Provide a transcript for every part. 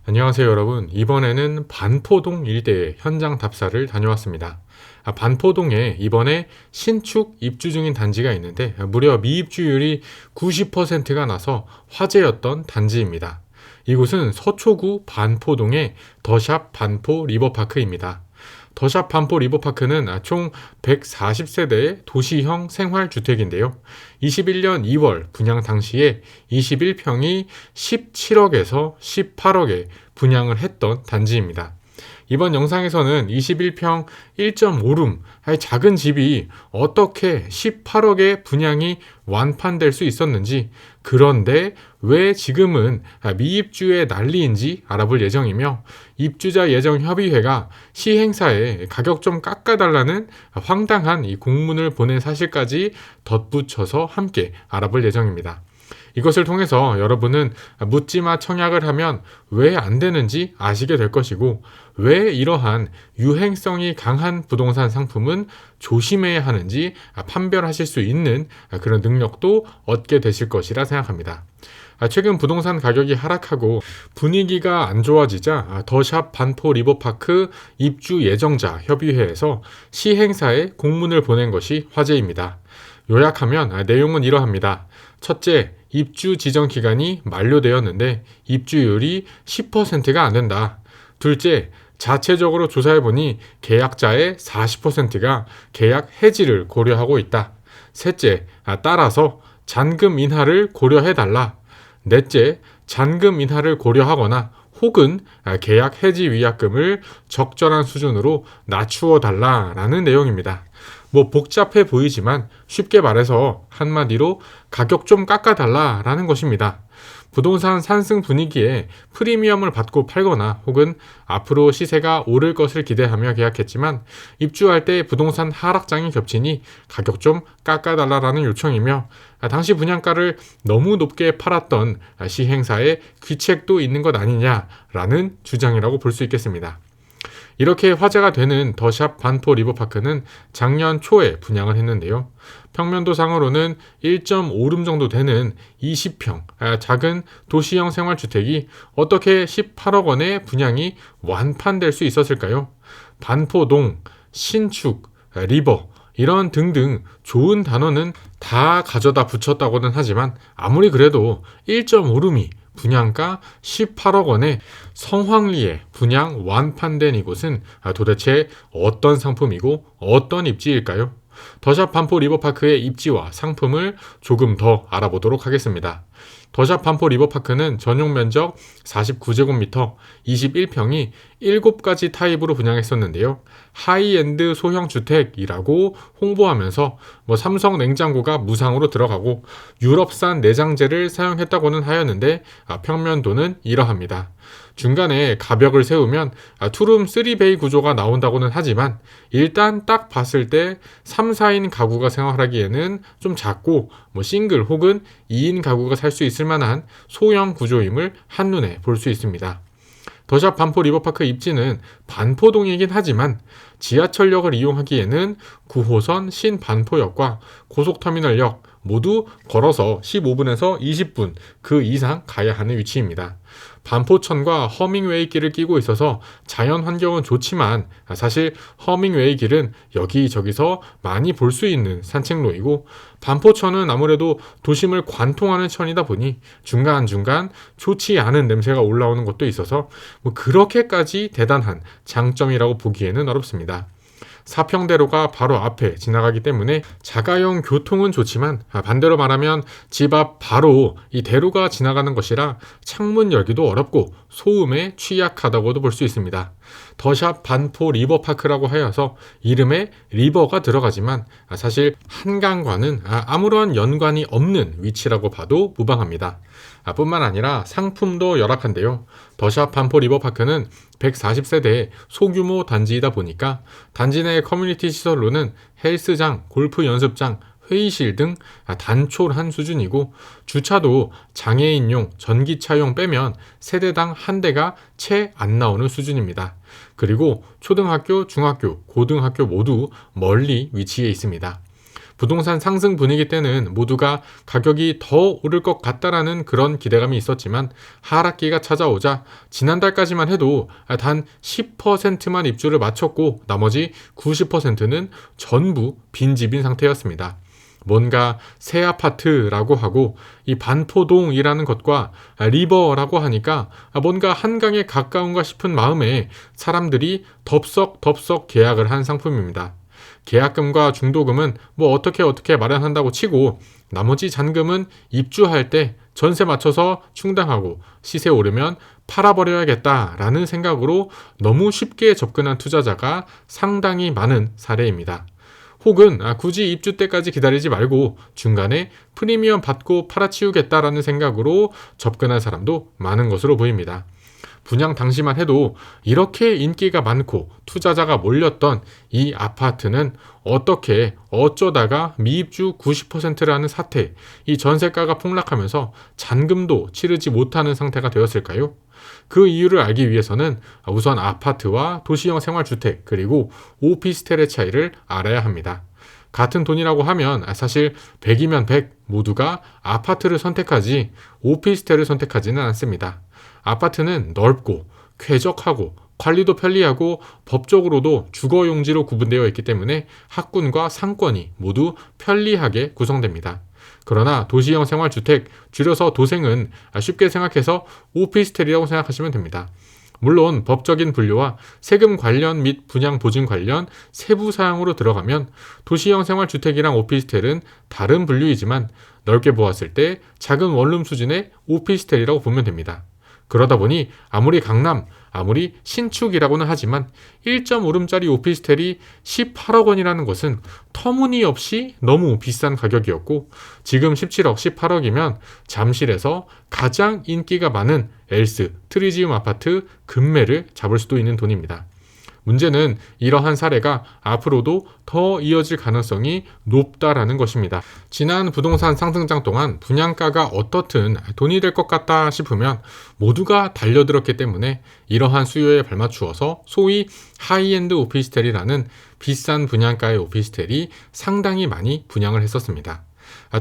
안녕하세요 여러분. 이번에는 반포동 일대의 현장 답사를 다녀왔습니다. 반포동에 이번에 신축 입주 중인 단지가 있는데 무려 미입주율이 90%가 나서 화제였던 단지입니다. 이곳은 서초구 반포동의 더샵 반포 리버파크입니다. 더샵 반포 리버파크는 총 140세대의 도시형 생활주택인데요. 21년 2월 분양 당시에 21평이 17억에서 18억에 분양을 했던 단지입니다. 이번 영상에서는 21평 1.5룸 작은 집이 어떻게 18억에 분양이 완판될 수 있었는지, 그런데 왜 지금은 미입주의 난리인지 알아볼 예정이며, 입주자 예정 협의회가 시행사에 가격 좀 깎아달라는 황당한 이 공문을 보낸 사실까지 덧붙여서 함께 알아볼 예정입니다. 이것을 통해서 여러분은 묻지마 청약을 하면 왜 안 되는지 아시게 될 것이고, 왜 이러한 유행성이 강한 부동산 상품은 조심해야 하는지 판별하실 수 있는 그런 능력도 얻게 되실 것이라 생각합니다. 최근 부동산 가격이 하락하고 분위기가 안 좋아지자 더샵 반포 리버파크 입주 예정자 협의회에서 시행사에 공문을 보낸 것이 화제입니다. 요약하면 내용은 이러합니다. 첫째, 입주 지정 기간이 만료되었는데 입주율이 10%가 안 된다. 둘째, 자체적으로 조사해보니 계약자의 40%가 계약 해지를 고려하고 있다. 셋째, 따라서 잔금 인하를 고려해달라. 넷째, 잔금 인하를 고려하거나 혹은 계약 해지 위약금을 적절한 수준으로 낮추어 달라라는 내용입니다. 복잡해 보이지만 쉽게 말해서 한마디로 가격 좀 깎아달라라는 것입니다. 부동산 상승 분위기에 프리미엄을 받고 팔거나 혹은 앞으로 시세가 오를 것을 기대하며 계약했지만 입주할 때 부동산 하락장이 겹치니 가격 좀 깎아달라라는 요청이며, 당시 분양가를 너무 높게 팔았던 시행사의 귀책도 있는 것 아니냐라는 주장이라고 볼 수 있겠습니다. 이렇게 화제가 되는 더샵 반포 리버파크는 작년 초에 분양을 했는데요. 평면도상으로는 1.5룸 정도 되는 20평 작은 도시형 생활주택이 어떻게 18억 원의 분양이 완판될 수 있었을까요? 반포동, 신축, 리버 이런 등등 좋은 단어는 다 가져다 붙였다고는 하지만 아무리 그래도 1.5룸이 분양가 18억 원에 성황리에 분양 완판된 이곳은 도대체 어떤 상품이고 어떤 입지일까요? 더샵 반포 리버파크의 입지와 상품을 조금 더 알아보도록 하겠습니다. 더샵 반포 리버파크는 전용 면적 49제곱미터 21평이 7가지 타입으로 분양했었는데요. 하이엔드 소형 주택이라고 홍보하면서 삼성 냉장고가 무상으로 들어가고 유럽산 내장재를 사용했다고는 하였는데 평면도는 이러합니다. 중간에 가벽을 세우면 투룸 3베이 구조가 나온다고는 하지만 일단 딱 봤을 때 3, 4인 가구가 생활하기에는 좀 작고 싱글 혹은 2인 가구가 살 수 있을 만한 소형 구조임을 한눈에 볼 수 있습니다. 더샵 반포 리버파크 입지는 반포동이긴 하지만 지하철역을 이용하기에는 9호선 신반포역과 고속터미널역 모두 걸어서 15분에서 20분 그 이상 가야 하는 위치입니다. 반포천과 허밍웨이 길을 끼고 있어서 자연 환경은 좋지만 사실 허밍웨이 길은 여기저기서 많이 볼 수 있는 산책로이고, 반포천은 아무래도 도심을 관통하는 천이다 보니 중간중간 좋지 않은 냄새가 올라오는 것도 있어서 그렇게까지 대단한 장점이라고 보기에는 어렵습니다. 사평대로가 바로 앞에 지나가기 때문에 자가용 교통은 좋지만 반대로 말하면 집 앞 바로 이 대로가 지나가는 것이라 창문 열기도 어렵고 소음에 취약하다고도 볼 수 있습니다. 더샵 반포 리버파크라고 하여서 이름에 리버가 들어가지만 사실 한강과는 아무런 연관이 없는 위치라고 봐도 무방합니다. 뿐만 아니라 상품도 열악한데요. 더샵 반포 리버파크는 140세대의 소규모 단지이다 보니까 단지 내 커뮤니티 시설로는 헬스장, 골프 연습장, 회의실 등 단촐한 수준이고, 주차도 장애인용, 전기차용 빼면 세대당 한 대가 채 안 나오는 수준입니다. 그리고 초등학교, 중학교, 고등학교 모두 멀리 위치해 있습니다. 부동산 상승 분위기 때는 모두가 가격이 더 오를 것 같다라는 그런 기대감이 있었지만 하락기가 찾아오자 지난달까지만 해도 단 10%만 입주를 마쳤고 나머지 90%는 전부 빈집인 상태였습니다. 뭔가 새 아파트라고 하고 이 반포동이라는 것과 리버라고 하니까 뭔가 한강에 가까운가 싶은 마음에 사람들이 덥석 계약을 한 상품입니다. 계약금과 중도금은 뭐 어떻게 마련한다고 치고 나머지 잔금은 입주할 때 전세 맞춰서 충당하고 시세 오르면 팔아버려야겠다라는 생각으로 너무 쉽게 접근한 투자자가 상당히 많은 사례입니다. 혹은 굳이 입주 때까지 기다리지 말고 중간에 프리미엄 받고 팔아치우겠다라는 생각으로 접근한 사람도 많은 것으로 보입니다. 분양 당시만 해도 이렇게 인기가 많고 투자자가 몰렸던 이 아파트는 어떻게 어쩌다가 미입주 90%라는 사태, 이 전세가가 폭락하면서 잔금도 치르지 못하는 상태가 되었을까요? 그 이유를 알기 위해서는 우선 아파트와 도시형 생활주택 그리고 오피스텔의 차이를 알아야 합니다. 같은 돈이라고 하면 사실 100이면 100 모두가 아파트를 선택하지 오피스텔을 선택하지는 않습니다. 아파트는 넓고 쾌적하고 관리도 편리하고 법적으로도 주거용지로 구분되어 있기 때문에 학군과 상권이 모두 편리하게 구성됩니다. 그러나 도시형 생활주택, 줄여서 도생은 쉽게 생각해서 오피스텔이라고 생각하시면 됩니다. 물론 법적인 분류와 세금 관련 및 분양 보증 관련 세부 사항으로 들어가면 도시형 생활주택이랑 오피스텔은 다른 분류이지만 넓게 보았을 때 작은 원룸 수준의 오피스텔이라고 보면 됩니다. 그러다 보니 아무리 강남, 아무리 신축이라고는 하지만 1.5룸짜리 오피스텔이 18억 원이라는 것은 터무니없이 너무 비싼 가격이었고 지금 17억, 18억이면 잠실에서 가장 인기가 많은 엘스, 트리지움 아파트 금매를 잡을 수도 있는 돈입니다. 문제는 이러한 사례가 앞으로도 더 이어질 가능성이 높다라는 것입니다. 지난 부동산 상승장 동안 분양가가 어떻든 돈이 될 것 같다 싶으면 모두가 달려들었기 때문에 이러한 수요에 발맞추어서 소위 하이엔드 오피스텔이라는 비싼 분양가의 오피스텔이 상당히 많이 분양을 했었습니다.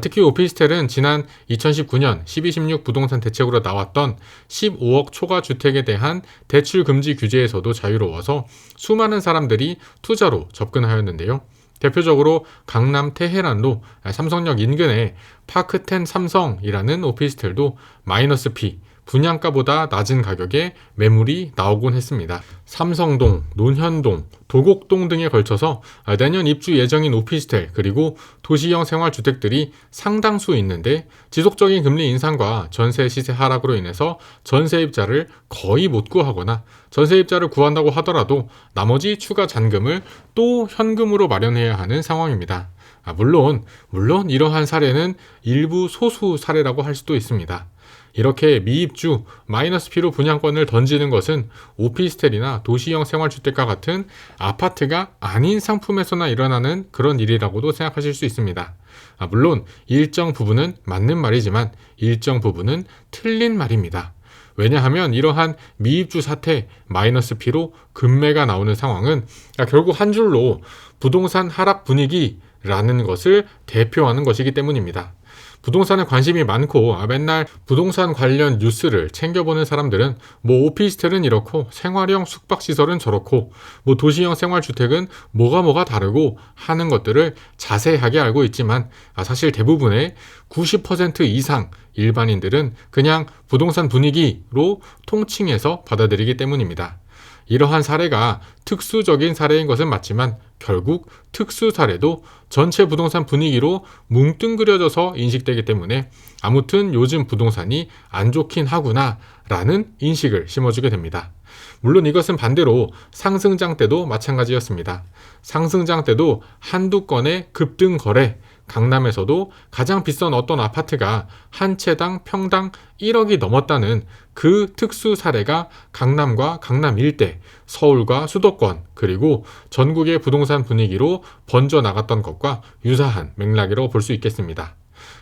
특히 오피스텔은 지난 2019년 12.16 부동산 대책으로 나왔던 15억 초과 주택에 대한 대출 금지 규제에서도 자유로워서 수많은 사람들이 투자로 접근하였는데요. 대표적으로 강남 테헤란로 삼성역 인근에 파크텐 삼성이라는 오피스텔도 마이너스 피, 분양가보다 낮은 가격에 매물이 나오곤 했습니다. 삼성동, 논현동, 도곡동 등에 걸쳐서 내년 입주 예정인 오피스텔 그리고 도시형 생활주택들이 상당수 있는데 지속적인 금리 인상과 전세 시세 하락으로 인해서 전세입자를 거의 못 구하거나 전세입자를 구한다고 하더라도 나머지 추가 잔금을 또 현금으로 마련해야 하는 상황입니다. 물론 이러한 사례는 일부 소수 사례라고 할 수도 있습니다. 이렇게 미입주 마이너스 피로 분양권을 던지는 것은 오피스텔이나 도시형 생활주택과 같은 아파트가 아닌 상품에서나 일어나는 그런 일이라고도 생각하실 수 있습니다. 물론 일정 부분은 맞는 말이지만 일정 부분은 틀린 말입니다. 왜냐하면 이러한 미입주 사태 마이너스 피로 급매가 나오는 상황은 결국 한 줄로 부동산 하락 분위기라는 것을 대표하는 것이기 때문입니다. 부동산에 관심이 많고 맨날 부동산 관련 뉴스를 챙겨보는 사람들은 뭐 오피스텔은 이렇고 생활형 숙박시설은 저렇고 뭐 도시형 생활주택은 뭐가 다르고 하는 것들을 자세하게 알고 있지만 사실 대부분의 90% 이상 일반인들은 그냥 부동산 분위기로 통칭해서 받아들이기 때문입니다. 이러한 사례가 특수적인 사례인 것은 맞지만 결국 특수 사례도 전체 부동산 분위기로 뭉뚱그려져서 인식되기 때문에 아무튼 요즘 부동산이 안 좋긴 하구나 라는 인식을 심어주게 됩니다. 물론 이것은 반대로 상승장 때도 마찬가지였습니다. 상승장 때도 한두 건의 급등 거래, 강남에서도 가장 비싼 어떤 아파트가 한 채당 평당 1억이 넘었다는 그 특수 사례가 강남과 강남 일대, 서울과 수도권, 그리고 전국의 부동산 분위기로 번져나갔던 것과 유사한 맥락이라고 볼 수 있겠습니다.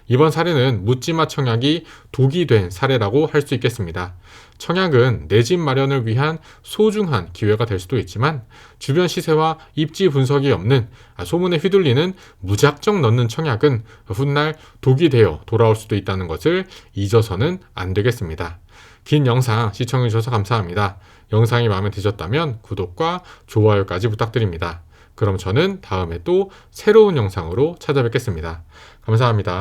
이번 사례는 묻지마 청약이 독이 된 사례라고 할 수 있겠습니다. 청약은 내 집 마련을 위한 소중한 기회가 될 수도 있지만 주변 시세와 입지 분석이 없는 소문에 휘둘리는 무작정 넣는 청약은 훗날 독이 되어 돌아올 수도 있다는 것을 잊어서는 안 되겠습니다. 긴 영상 시청해주셔서 감사합니다. 영상이 마음에 드셨다면 구독과 좋아요까지 부탁드립니다. 그럼 저는 다음에 또 새로운 영상으로 찾아뵙겠습니다. 감사합니다.